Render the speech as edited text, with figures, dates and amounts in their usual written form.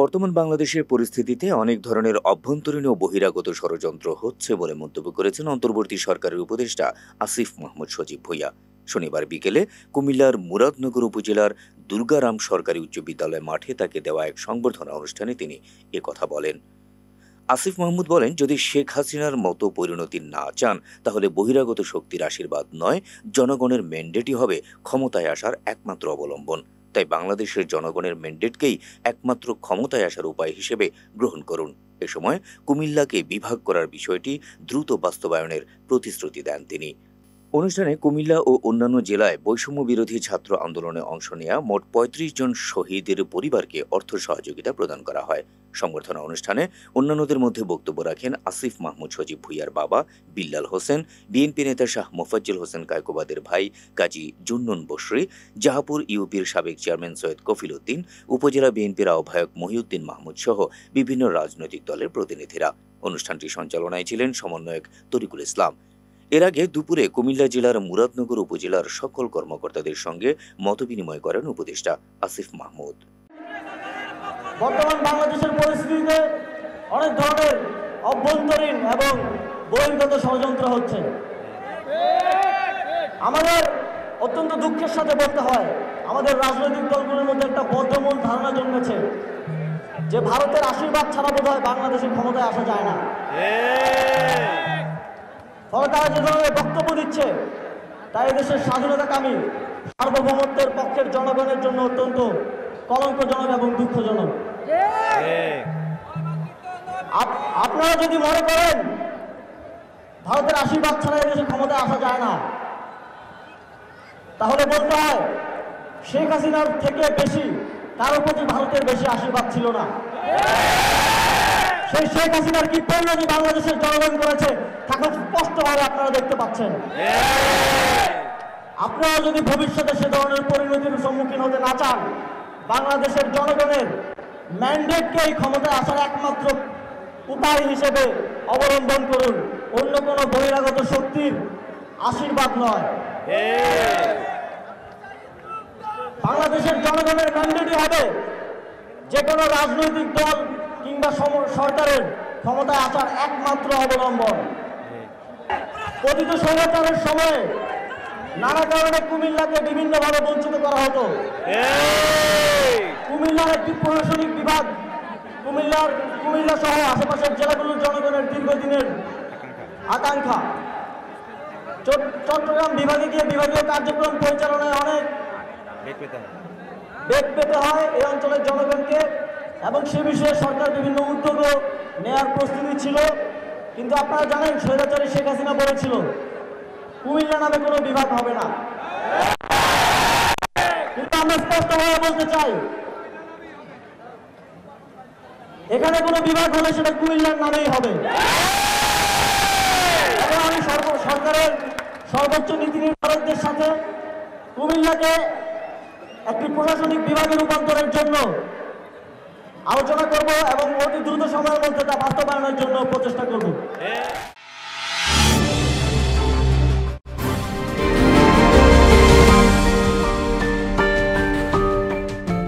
বর্তমান বাংলাদেশের পরিস্থিতিতে অনেক ধরনের অভ্যন্তরীণ ও বহিরাগত ষড়যন্ত্র হচ্ছে বলে মন্তব্য করেছেন অন্তর্বর্তী সরকারের উপদেষ্টা আসিফ মাহমুদ সজীব ভূঁইয়া। শনিবার বিকেলে কুমিল্লার মুরাদনগর উপজেলার দুর্গারাম সরকারি উচ্চ বিদ্যালয় মাঠে তাকে দেওয়া এক সংবর্ধনা অনুষ্ঠানে তিনি কথা বলেন। আসিফ মাহমুদ বলেন, যদি শেখ হাসিনার মতো পরিণতি না চান তাহলে বহিরাগত শক্তির আশীর্বাদ নয়, জনগণের ম্যান্ডেটই হবে ক্ষমতায় আসার একমাত্র অবলম্বন। তাই বাংলাদেশের জনগণের ম্যান্ডেটকেই একমাত্র ক্ষমতায় আসার উপায় হিসেবে গ্রহণ করুন। এ সময় কুমিল্লাকে বিভাগ করার বিষয়টি দ্রুত বাস্তবায়নের প্রতিশ্রুতি দেন তিনি। অনুষ্ঠানে কুমিল্লা ও অন্যান্য জেলায় বৈষম্য বিরোধী ছাত্র আন্দোলনে অংশ নেয়া মোট ৩৫ জন শহীদের পরিবারকে অর্থ সহযোগিতা প্রদান করা হয়। সংবর্ধনা অনুষ্ঠানে অন্যান্যদের মধ্যে বক্তব্য রাখেন আসিফ মাহমুদ সজীব ভূঁইয়ার বাবা বিল্লাল হোসেন, বিএনপি নেতা শাহ মোফাজ্জল হোসেন কায়কোবাদের ভাই কাজী জুন্নুন বসরি, জাহাপুর ইউপির সাবেক চেয়ারম্যান সৈয়দ কফিল উদ্দিন, উপজেলা বিএনপির আহ্বায়ক মহিউদ্দিন মাহমুদ সহ বিভিন্ন রাজনৈতিক দলের প্রতিনিধিরা। অনুষ্ঠানটি সঞ্চালনায় ছিলেন সমন্বয়ক তরিকুল ইসলাম। এর আগে দুপুরে কুমিল্লা জেলার মুরাদনগর উপজেলার সকল কর্মকর্তাদের সঙ্গে মতবিনিময় করেন উপদেষ্টা আসিফ মাহমুদ। বর্তমান বাংলাদেশের পরিস্থিতিতে অনেক ধরনের অভ্যন্তরীণ এবং বহির্গত ষড়যন্ত্র হচ্ছে। আমাদের অত্যন্ত দুঃখের সাথে বলতে হয়, আমাদের রাজনৈতিক দলগুলোর মধ্যে একটা বদ্ধমূল ধারণা জন্মেছে যে ভারতের আশীর্বাদ ছাড়া বোধহয় বাংলাদেশের ক্ষমতায় আসা যায় না। ফলে তারা যে ধরনের বক্তব্য দিচ্ছে তা এদেশের স্বাধীনতাকামী সার্বভৌমত্বের পক্ষের জনগণের জন্য অত্যন্ত কলঙ্কজনক এবং দুঃখজনক। আপনারা যদি মনে করেন ভারতের আশীর্বাদ ছাড়া এদেশে ক্ষমতায় আসা যায় না, তাহলে বলতে হয় শেখ হাসিনার থেকে বেশি কারোর প্রতি ভারতের বেশি আশীর্বাদ ছিল না। সেই শেখ হাসিনার কি পরিণতি বাংলাদেশের জনগণ করেছে তা খুব স্পষ্টভাবে আপনারা দেখতে পাচ্ছেন। আপনারা যদি ভবিষ্যতে সে ধরনের পরিণতির সম্মুখীন হতে না চান, বাংলাদেশের জনগণের ম্যান্ডেটকেই ক্ষমতায় আসার একমাত্র উপায় হিসেবে অবলম্বন করুন, অন্য কোনো বহিরাগত শক্তির আশীর্বাদ নয়। বাংলাদেশের জনগণের ম্যান্ডেটই হবে যে কোনো রাজনৈতিক দল কিংবা সরকারের ক্ষমতায় আসার একমাত্র অবলম্বন। পতিত স্বৈরাচারের সময়ে নানা কারণে কুমিল্লাকে বিভিন্নভাবে বঞ্চিত করা হতো। কুমিল্লার একটি প্রশাসনিক বিভাগ কুমিল্লা সহ আশেপাশের জেলাগুলোর জনগণের দীর্ঘদিনের আকাঙ্ক্ষা। চট্টগ্রাম বিভাগে গিয়ে বিভাগীয় কার্যক্রম পরিচালনায় অনেক বেগ পেতে হয় এই অঞ্চলের জনগণকে, এবং সে বিষয়ে সরকার বিভিন্ন উদ্যোগও নেওয়ার প্রস্তুতি ছিল। কিন্তু আপনারা জানেন স্বৈরাচারী শেখ হাসিনা বলেছিল কুমিল্লা নামে কোনো বিভাগ হবে না। কিন্তু আমরা স্পষ্টভাবে বলতে চাই, এখানে কোনো বিভাগ হলে সেটা কুমিল্লার নামেই হবে। এবং আমি সরকারের সর্বোচ্চ নীতি নির্ধারকদের সাথে কুমিল্লাকে একটি প্রশাসনিক বিভাগে রূপান্তরের জন্য আলোচনা করব এবং অতি দ্রুত সময়ের মধ্যে তা বাস্তবায়নের জন্য প্রচেষ্টা করব।